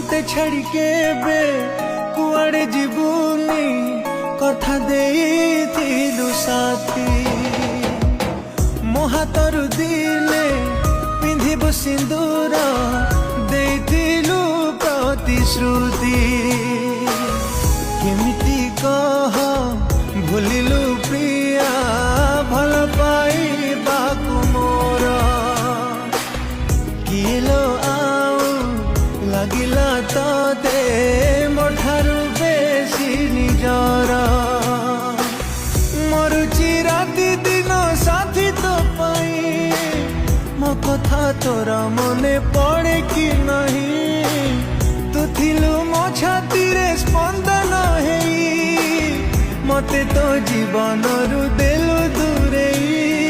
मते छाड़ी के बे कुआड़े जीवुनी कथा देइथिलु साथी मो हातरु दिले पिंधिबु सिंदूर देइथिलु प्रतिश्रुति केमिति कह भूलिलु प्रिया भल पाइबाकु मोर किलो आउ लागिला तते मोठारु बेसी निजर मरुची राति दिन साथी तो पाई मो कथा तोरा मने पड़े कि नहीं तू थिलु मो छाती रे स्पंदन हेई मते तो जीवन रु देलु दूरेई